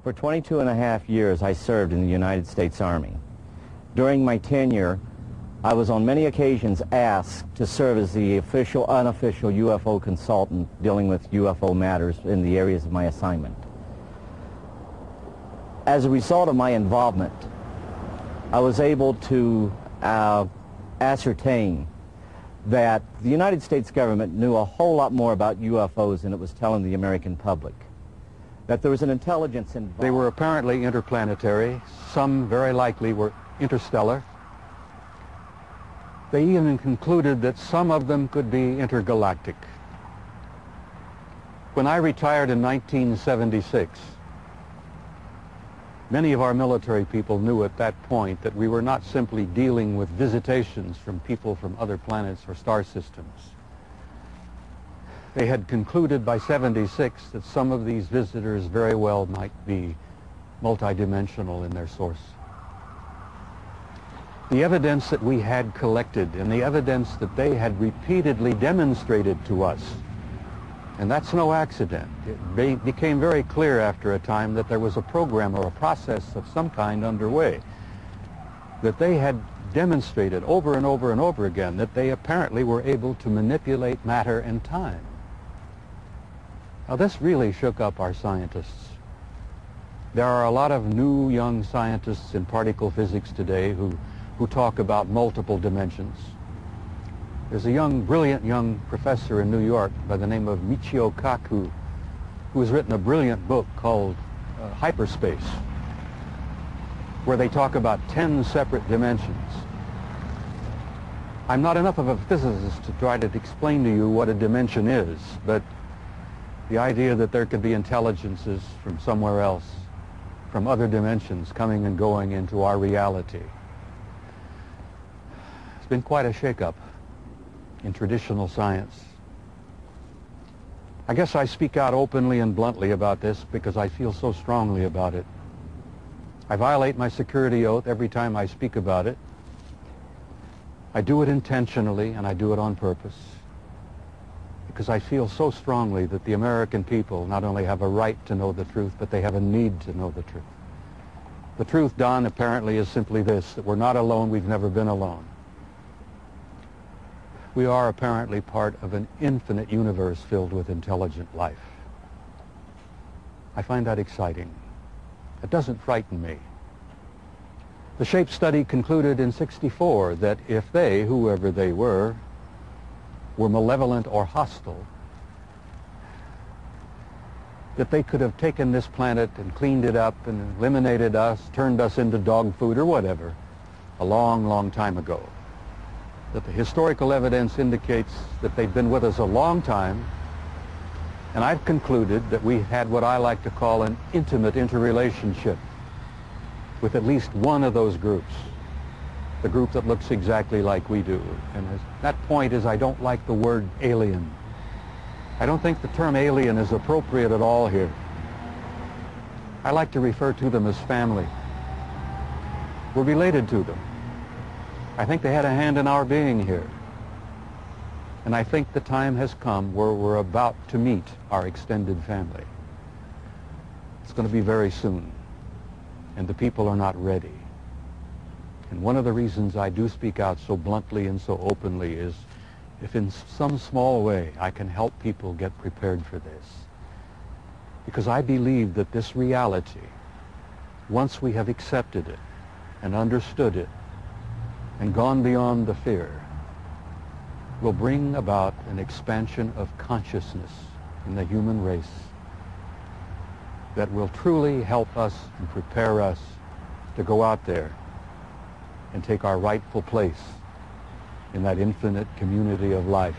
For 22 and a half years, I served in the United States Army. During my tenure, I was on many occasions asked to serve as the official, unofficial UFO consultant dealing with UFO matters in the areas of my assignment. As a result of my involvement, I was able to ascertain that the United States government knew a whole lot more about UFOs than it was telling the American public. That there was an intelligence involved. They were apparently interplanetary. Some very likely were interstellar. They even concluded that some of them could be intergalactic. When I retired in 1976, many of our military people knew at that point that we were not simply dealing with visitations from people from other planets or star systems. They had concluded by '76 that some of these visitors very well might be multidimensional in their source. The evidence that we had collected and the evidence that they had repeatedly demonstrated to us, and that's no accident. It became very clear after a time that there was a program or a process of some kind underway, that they had demonstrated over and over and over again that they apparently were able to manipulate matter and time. Now this really shook up our scientists. There are a lot of new young scientists in particle physics today who talk about multiple dimensions. There's a brilliant young professor in New York by the name of Michio Kaku who has written a brilliant book called Hyperspace, where they talk about 10 separate dimensions. I'm not enough of a physicist to try to explain to you what a dimension is, but the idea that there could be intelligences from somewhere else, from other dimensions coming and going into our reality. It's been quite a shakeup in traditional science. I guess I speak out openly and bluntly about this because I feel so strongly about it. I violate my security oath every time I speak about it. I do it intentionally and I do it on purpose because I feel so strongly that the American people not only have a right to know the truth, but they have a need to know the truth. The truth, Don, apparently is simply this, that we're not alone, we've never been alone. We are apparently part of an infinite universe filled with intelligent life. I find that exciting. It doesn't frighten me. The SHAPE study concluded in '64 that if they, whoever they were malevolent or hostile, that they could have taken this planet and cleaned it up and eliminated us, turned us into dog food or whatever, a long, long time ago. That the historical evidence indicates that they've been with us a long time, and I've concluded that we had what I like to call an intimate interrelationship with at least one of those groups, the group that looks exactly like we do. And that point is I don't like the word alien. I don't think the term alien is appropriate at all here. I like to refer to them as family. We're related to them. I think they had a hand in our being here. And I think the time has come where we're about to meet our extended family. It's going to be very soon. And the people are not ready. And one of the reasons I do speak out so bluntly and so openly is if in some small way I can help people get prepared for this. Because I believe that this reality, once we have accepted it and understood it and gone beyond the fear, will bring about an expansion of consciousness in the human race that will truly help us and prepare us to go out there and take our rightful place in that infinite community of life